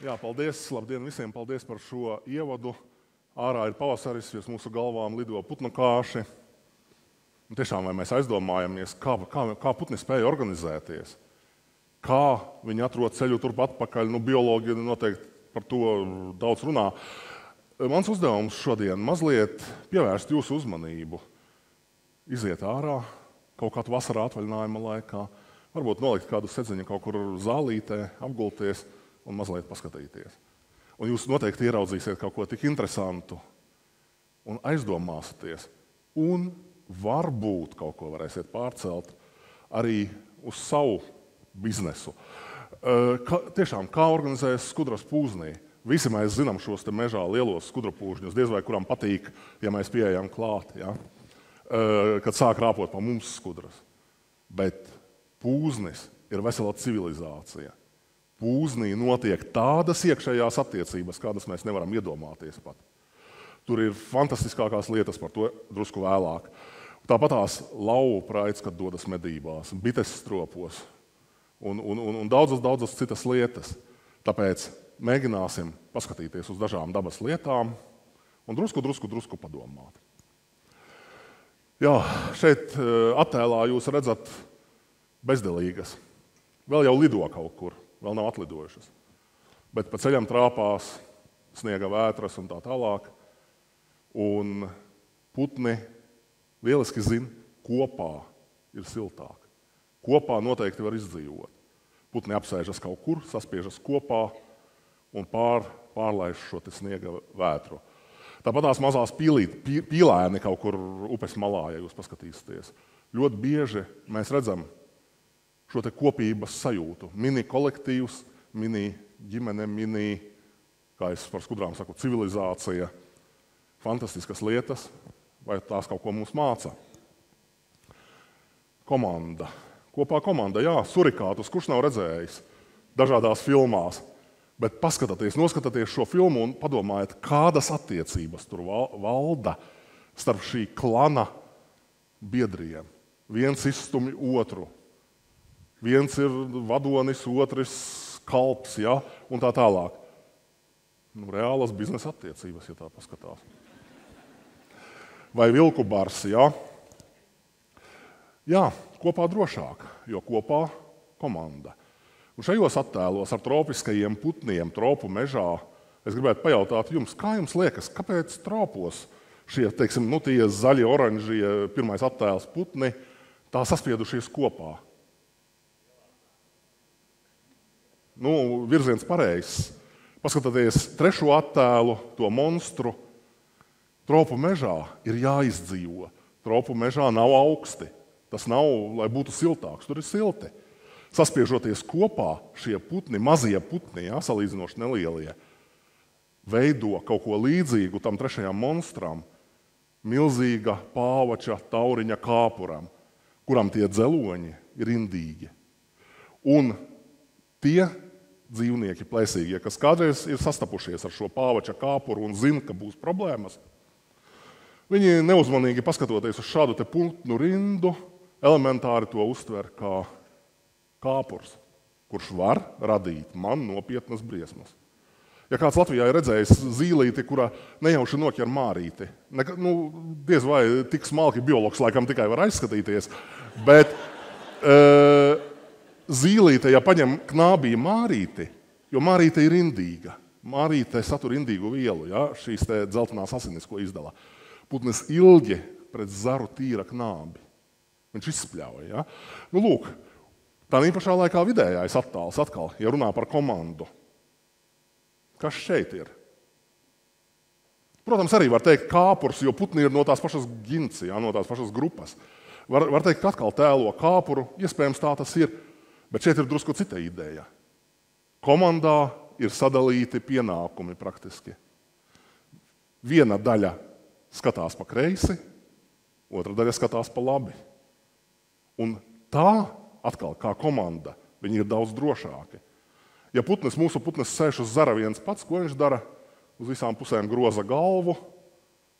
Jā, paldies, labdien visiem, paldies par šo ievadu. Ārā ir pavasaris, virs mūsu galvām lido putnu kāši. Un tiešām, vai mēs aizdomājamies, kā putni spēja organizēties, kā viņi atrod ceļu turp atpakaļ, biologi noteikti par to daudz runā. Mans uzdevums šodien mazliet pievērst jūsu uzmanību, iziet ārā kaut kādu vasarā atvaļinājuma laikā, varbūt nolikt kādu sedziņu kaut kur zālītē, apgulties un mazliet paskatīties. Un jūs noteikti ieraudzīsiet kaut ko tik interesantu un aizdomāsieties. Un varbūt kaut ko varēsiet pārcelt arī uz savu biznesu. Tiešām, kā organizējas skudras pūznī? Visi mēs zinām šos te mežā lielos skudrapūžņus, diez vai kuram patīk, ja mēs pieejam klāt, ja? Kad sāk rāpot pa mums skudras. Bet pūznis ir vesela civilizācija. Pūznī notiek tādas iekšējās attiecības, kādas mēs nevaram iedomāties pat. Tur ir fantastiskākās lietas, par to drusku vēlāk. Tāpatās lauvu praids, kad dodas medībās, bites stropos un daudzas citas lietas. Tāpēc mēģināsim paskatīties uz dažām dabas lietām un drusku padomāt. Jā, šeit attēlā jūs redzat bezdelīgas. Vēl jau lido kaut kur, vēl nav atlidojušas. Bet pa ceļam trāpās sniega vētras un tā tālāk. Un putni lieliski zina, kopā ir siltāk. Kopā noteikti var izdzīvot. Putni apsēžas kaut kur, saspiežas kopā un pārlaiž šo te sniega vētru. Tāpat tās mazās pīlēni kaut kur upes malā, ja jūs paskatīsieties. Ļoti bieži mēs redzam šo te kopības sajūtu. Mini kolektīvs, mini ģimene, kā es par skudrām saku, civilizācija. Fantastiskas lietas, vai tās kaut ko mums māca. Komanda. Kopā komanda, jā, surikātus, kurš nav redzējis dažādās filmās. Bet noskatieties šo filmu un padomājiet, kādas attiecības tur valda starp šī klana biedriem. Viens izstumj otru. Viens ir vadonis, otrs kalps, ja? Un tā tālāk. Reālas biznesa attiecības, ja tā paskatās. Vai vilku bars, ja? Jā, kopā drošāk, jo kopā komanda. Un šajos attēlos ar tropiskajiem putniem, tropu mežā, es gribētu pajautāt jums, kā jums liekas, kāpēc tropos šie, teiksim, tie zaļie, oranžie, pirmais attēls putni, tā saspiedušies kopā? Virziens pareizs. Paskatieties trešo attēlu, to monstru. Tropu mežā ir jāizdzīvo. Tropu mežā nav augsti. Tas nav, lai būtu siltāks, tur ir silti. Saspiežoties kopā, šie putni, mazie putni, ja, salīdzinoši nelielie, veido kaut ko līdzīgu tam trešajam monstram, milzīga pāvača tauriņa kāpuram, kuram tie dzeloņi ir indīgi. Un tie dzīvnieki plēsīgie, kas kādreiz ir sastapušies ar šo pāvača kāpuru un zina, ka būs problēmas, viņi neuzmanīgi paskatoties uz šādu te putnu rindu, elementāri to uztver kā kāpurs, kurš var radīt man nopietnas briesmas. Ja kāds Latvijā ir redzējis zīlīti, kura nejauši noķer mārīti, diez vai tik smalki biologs laikam tikai var aizskatīties, bet zīlīte, ja paņem knābī mārīti, jo mārīte ir indīga, mārīte satur indīgu vielu, ja, šīs te dzeltenās asinis, ko izdala. Putnis ilgi pret zaru tīra knābi. Viņš izspļauja. Ja? Lūk, tā īpašā laikā vidējais attāls atkal, ja runā par komandu. Kas šeit ir? Protams, arī var teikt kāpurs, jo putni ir no tās pašas ginci, ja, no tās pašas grupas. Var teikt, ka atkal tēlo kāpuru, iespējams tā tas ir, bet šeit ir drusku cita ideja. Komandā ir sadalīti pienākumi praktiski. Viena daļa skatās pa kreisi, otra daļa skatās pa labi. Un tā atkal, kā komanda, viņi ir daudz drošāki. Ja mūsu putnes sēž uz zara viens pats, ko viņš dara? Uz visām pusēm groza galvu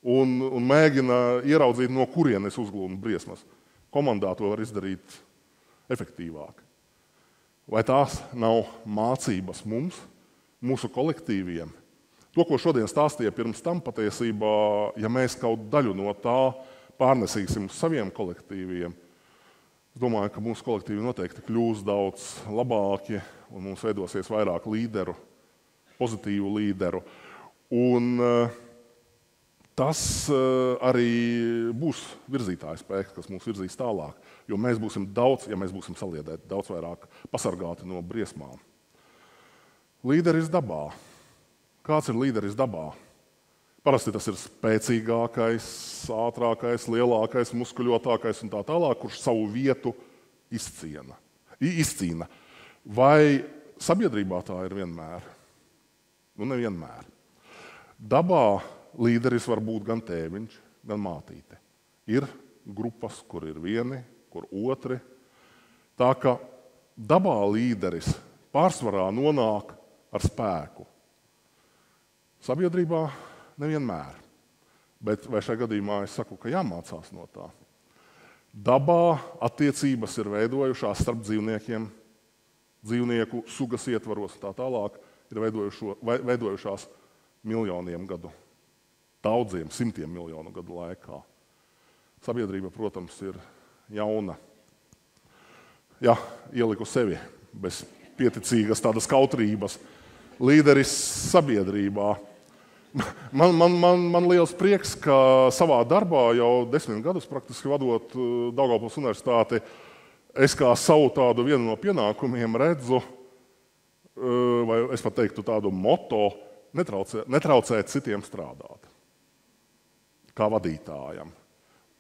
un mēģina ieraudzīt, no kurienes uzglūna briesmas. Komandā to var izdarīt efektīvāk? Vai tās nav mācības mums, mūsu kolektīviem? To, ko šodien stāstīja pirms tam patiesībā, ja mēs kaut daļu no tā pārnesīsim uz saviem kolektīviem, es domāju, ka mūsu kolektīvi noteikti kļūs daudz labāki un mums veidosies vairāk līderu, pozitīvu līderu. Un tas arī būs virzītājs spēks, kas mūs virzīs tālāk, jo mēs būsim daudz, ja mēs būsim saliedēti, daudz vairāk pasargāti no briesmām. Līderis dabā. Kāds ir līderis dabā? Parasti tas ir spēcīgākais, ātrākais, lielākais, muskuļotākais un tā tālāk, kurš savu vietu izcīna. Vai sabiedrībā tā ir vienmēr? Nu, nevienmēr. Dabā līderis var būt gan tēviņš, gan mātīte. Ir grupas, kur ir vieni, kur otri. Tā ka dabā līderis pārsvarā nonāk ar spēku. Sabiedrībā nevienmēr. Bet vai šajā gadījumā es saku, ka jāmācās no tā? Dabā attiecības ir veidojušās starp dzīvniekiem, dzīvnieku sugas ietvaros un tā tālāk ir veidojušās miljoniem gadu, daudziem simtiem miljonu gadu laikā. Sabiedrība, protams, ir jauna. Jā, ieliku sevi bez pieticīgas tādas kautrības. Līderis sabiedrībā. Man liels prieks, ka savā darbā jau 10 gadus praktiski vadot Daugavpils universitāti, es kā savu tādu vienu no pienākumiem redzu, vai es pat teiktu tādu moto, netraucēt citiem strādāt. Kā vadītājam.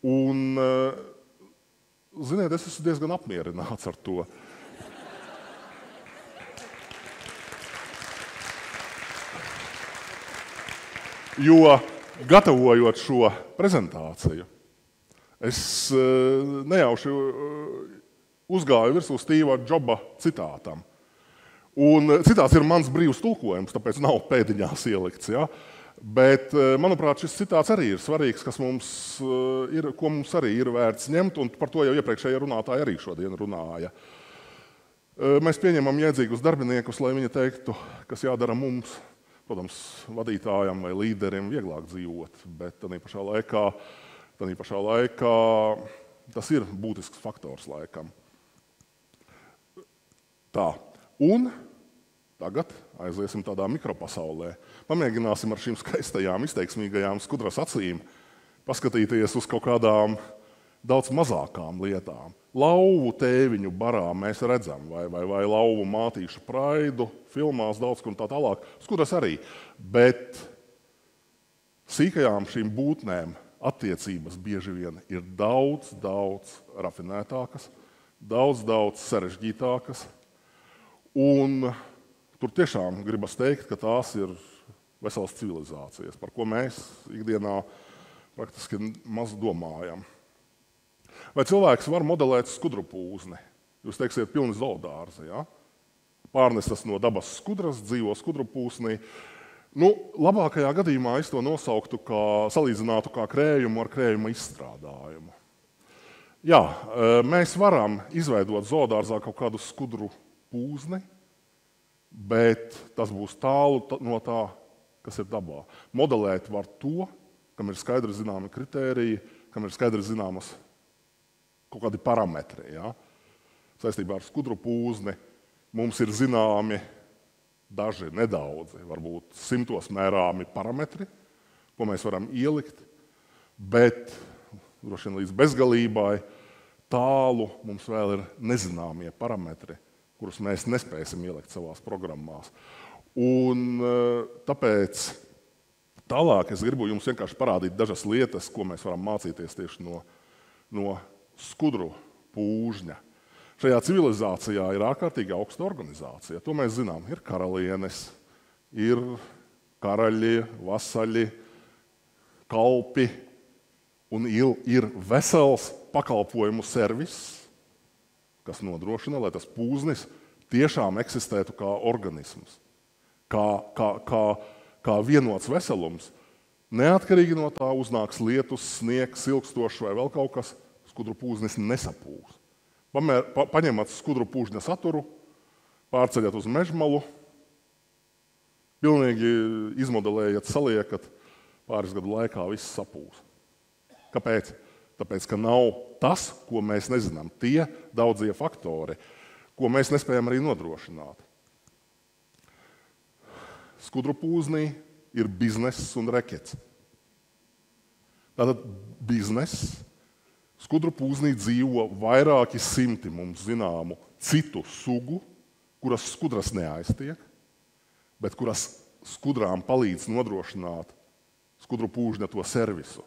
Un, ziniet, es esmu diezgan apmierināts ar to. Jo, gatavojot šo prezentāciju, es nejauši uzgāju virsū Stīva Džoba citātam. Un citāts ir mans brīvs tulkojums, tāpēc nav pēdiņās ielikts. Ja? Bet, manuprāt, šis citāts arī ir svarīgs, kas mums ir, ko mums arī ir vērts ņemt, un par to jau iepriekšējie runātāji arī šodien runāja. Mēs pieņemam jēdzīgus darbiniekus, lai viņi teiktu, kas jādara mums. Protams, vadītājam vai līderim vieglāk dzīvot, bet tādā pašā laikā tas ir būtisks faktors laikam. Tā, un tagad aiziesim tādā mikropasaulē. Pamēģināsim ar šīm skaistajām, izteiksmīgajām skudras acīm paskatīties uz kaut kādām daudz mazākām lietām. Lauvu tēviņu barā mēs redzam, vai lauvu mātīšu praidu, filmās daudz kur un tā tālāk. Skudras arī, bet sīkajām šīm būtnēm attiecības bieži vien ir daudz rafinētākas, daudz sarežģītākas, un tur tiešām gribas teikt, ka tās ir veselas civilizācijas, par ko mēs ikdienā praktiski maz domājam. Vai cilvēks var modelēt skudru pūzni? Jūs teiksiet, pilni zoodārzi, ja? Pārnestas no dabas skudras, dzīvo skudru pūsnī. Nu, labākajā gadījumā es to nosauktu, salīdzinātu kā krējumu ar krējuma izstrādājumu. Jā, mēs varam izveidot zoodārzā kaut kādu skudru pūzni, bet tas būs tālu no tā, kas ir dabā. Modelēt var to, kam ir skaidri zināmi kritēriji, kam ir skaidri zināmas kaut kādi parametri. Ja? Saistībā ar skudru pūzni mums ir zināmi daži, nedaudzi, varbūt 100 mērāmi parametri, ko mēs varam ielikt, bet droši vien līdz bezgalībai tālu mums vēl ir nezināmie parametri, kurus mēs nespēsim ielikt savās programmās. Un tāpēc tālāk es gribu jums vienkārši parādīt dažas lietas, ko mēs varam mācīties tieši no skudru pūžņa. Šajā civilizācijā ir ārkārtīgi augsta organizācija. To mēs zinām. Ir karalienes, ir karaļi, vasaļi, kalpi un ir vesels pakalpojumu servis, kas nodrošina, lai tas pūznis tiešām eksistētu kā organisms, kā vienots veselums. Neatkarīgi no tā uznāks lietus, sniegs, ilgstošs vai vēl kaut kas, skudru pūznis nesapūs. paņemat skudru pūžņa saturu, pārceļat uz mežmalu, pilnīgi izmodelējat, saliekat, pāris gadu laikā viss sapūs. Kāpēc? Tāpēc, ka nav tas, ko mēs nezinām, tie daudzie faktori, ko mēs nespējam arī nodrošināt. Skudru pūznī ir bizness un rekets. Tātad bizness, skudru pūznī dzīvo vairāki simti mums zināmu citu sugu, kuras skudras neaiztiek, bet kuras skudrām palīdz nodrošināt skudru pūžņa to servisu.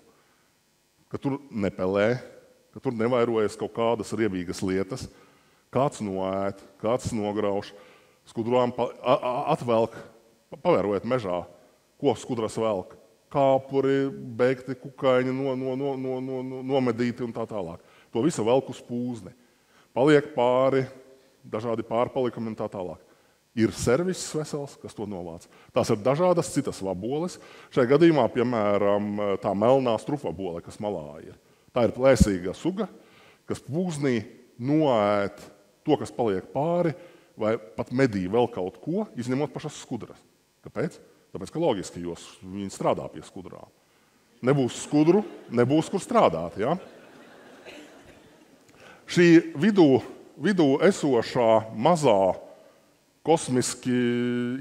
Ka tur nepelē, ka tur nevairojas kaut kādas riebīgas lietas, kāds noēd, kāds nograuž, skudrām atvelk, pavērojot mežā, ko skudras velk. Kāpuri, beigti, kukaiņi, nomedīti un tā tālāk. To visu velk uz pūzni. Paliek pāri, dažādi pārpalikumi un tā tālāk. Ir serviss vesels, kas to novāc. Tās ir dažādas citas vaboles. Šajā gadījumā, piemēram, tā melnā strupvabole, kas malā ir. Tā ir plēsīga suga, kas pūznī noēd to, kas paliek pāri, vai pat medī vēl kaut ko, izņemot pašas skudras. Kāpēc? Tāpēc, ka loģiski, jo viņi strādā pie skudrām. Nebūs skudru, nebūs kur strādāt. Ja? Šī vidū esošā mazā kosmiski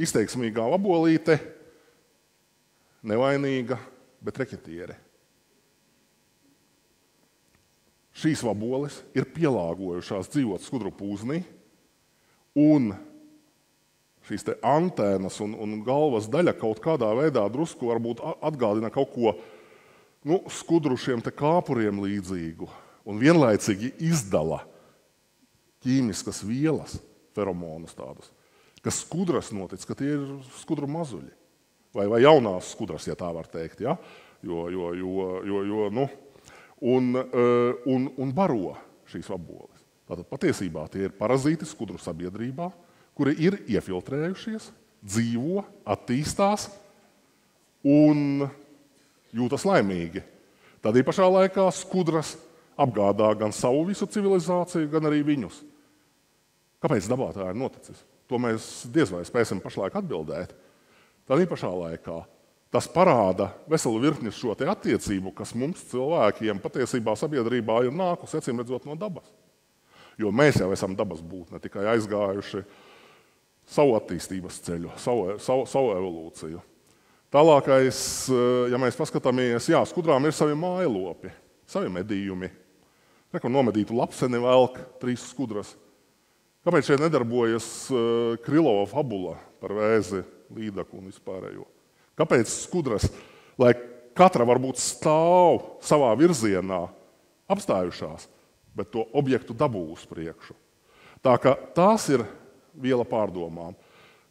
izteiksmīgā vabolīte, nevainīga, bet reketiere. Šīs vaboles ir pielāgojušās dzīvot skudru pūznī, un šīs te antēnas un galvas daļa kaut kādā veidā drusku varbūt atgādina kaut ko skudru šiem te kāpuriem līdzīgu, un vienlaicīgi izdala ķīmiskas vielas, feromonus tādus, kas skudras notic, ka tie ir skudru mazuļi. Vai jaunās skudras, ja tā var teikt. Ja? Un baro šīs vaboles. Tātad patiesībā tie ir parazīti skudru sabiedrībā, kuri ir iefiltrējušies, dzīvo, attīstās un jūtas laimīgi. Tad pašā laikā skudras apgādā gan savu visu civilizāciju, gan arī viņus. Kāpēc dabā tā ir noticis? To mēs diez vai spēsim pašlaik atbildēt. Tad pašā laikā tas parāda veselu virkni šo te attiecību, kas mums cilvēkiem patiesībā sabiedrībā ir nākusi, acīm redzot, no dabas. Jo mēs jau esam dabas būtne, tikai aizgājuši savu attīstības ceļu, savu evolūciju. Tālākais, ja mēs paskatāmies, skudrām ir savi mājlopi, savi medījumi. Reku nomedītu lapseni velk 3 skudras. Kāpēc šeit nedarbojas Krylova fabula par vēzi, līdaku un vispārējo? Kāpēc skudras, lai katra varbūt stāv savā virzienā, apstājušās, bet to objektu dabū uz priekšu? Tā ka tās ir viela pārdomām.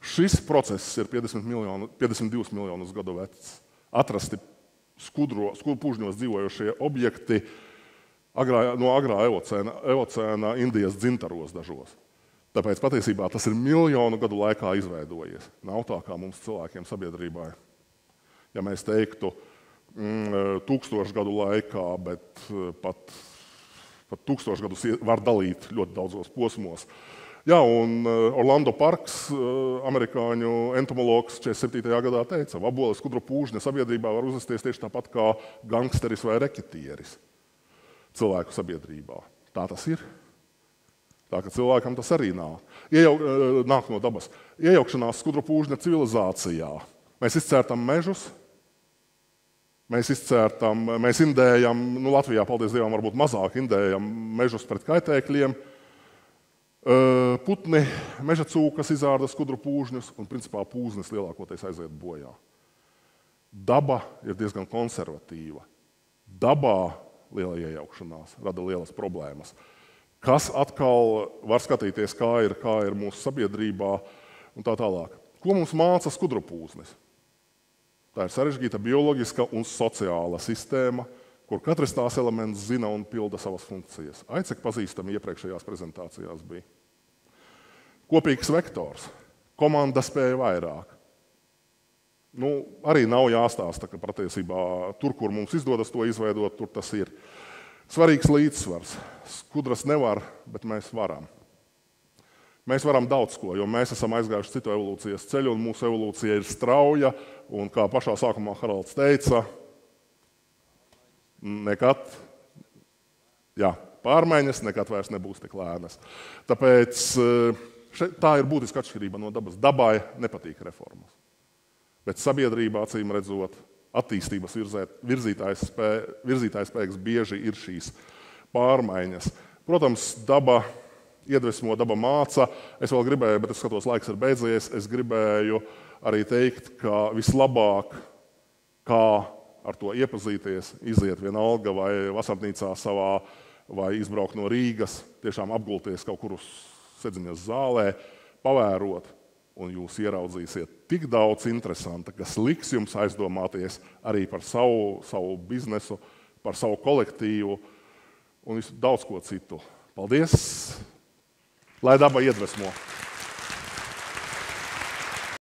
Šis process ir 52 miljonus gadu vecs. Atrasti skudru pūžņos dzīvojošie objekti no agrā eocēna Indijas dzintaros dažos. Tāpēc patiesībā tas ir miljonu gadu laikā izveidojies. Nav tā kā mums cilvēkiem sabiedrībā. Ja mēs teiktu 1000 gadu laikā, bet pat 1000 gadus var dalīt ļoti daudzos posmos. Jā, un Orlando Parks, amerikāņu entomologs 47. gadā teica, vaboles skudru pūžņa sabiedrībā var uzvesties tieši tāpat kā gangsteris vai reketieris cilvēku sabiedrībā. Tā tas ir. Tā ka cilvēkam tas arī nāk no dabas. Iejaukšanās skudru pūžņa civilizācijā. Mēs izcērtam mežus, mēs indējam, Latvijā, paldies Dievam, varbūt mazāk indējam mežus pret kaitēkļiem. Putni, meža cūkas izārda skudru pūžņus, un principā pūznes lielākoties aiziet bojā. Daba ir diezgan konservatīva. Dabā liela iejaukšanās rada lielas problēmas. Kas atkal var skatīties, kā ir mūsu sabiedrībā un tā tālāk. Ko mums māca skudru pūznes? Tā ir sarežģīta bioloģiska un sociāla sistēma, kur katrs tās elements zina un pilda savas funkcijas. Cik pazīstami iepriekšējās prezentācijās bija. Kopīgs vektors. Komanda spēja vairāk. Arī nav jāstāsta, ka patiesībā tur, kur mums izdodas to izveidot, tur tas ir. Svarīgs līdzsvars. Skudras nevar, bet mēs varam. Mēs varam daudz ko, jo mēs esam aizgājuši citu evolūcijas ceļu, un mūsu evolūcija ir strauja, un kā pašā sākumā Haralds teica, pārmaiņas nekad vairs nebūs tik lēnas. Tāpēc tā ir būtiska atšķirība no dabas. Dabai nepatīk reformas. Bet sabiedrībā, acīm redzot, attīstības virzītājs spēks bieži ir šīs pārmaiņas. Protams, daba iedvesmo, daba māca. Es vēl gribēju, bet es skatos, laiks ir beidzies, es gribēju arī teikt, ka vislabāk, kā ar to iepazīties, iziet vienalga vai vasarnīcā savā, vai izbraukt no Rīgas, tiešām apgulties kaut kur uz Sedziņas zālē, pavērot, un jūs ieraudzīsiet tik daudz interesanta, kas liks jums aizdomāties arī par savu biznesu, par savu kolektīvu un daudz ko citu. Paldies! Lai daba iedvesmo!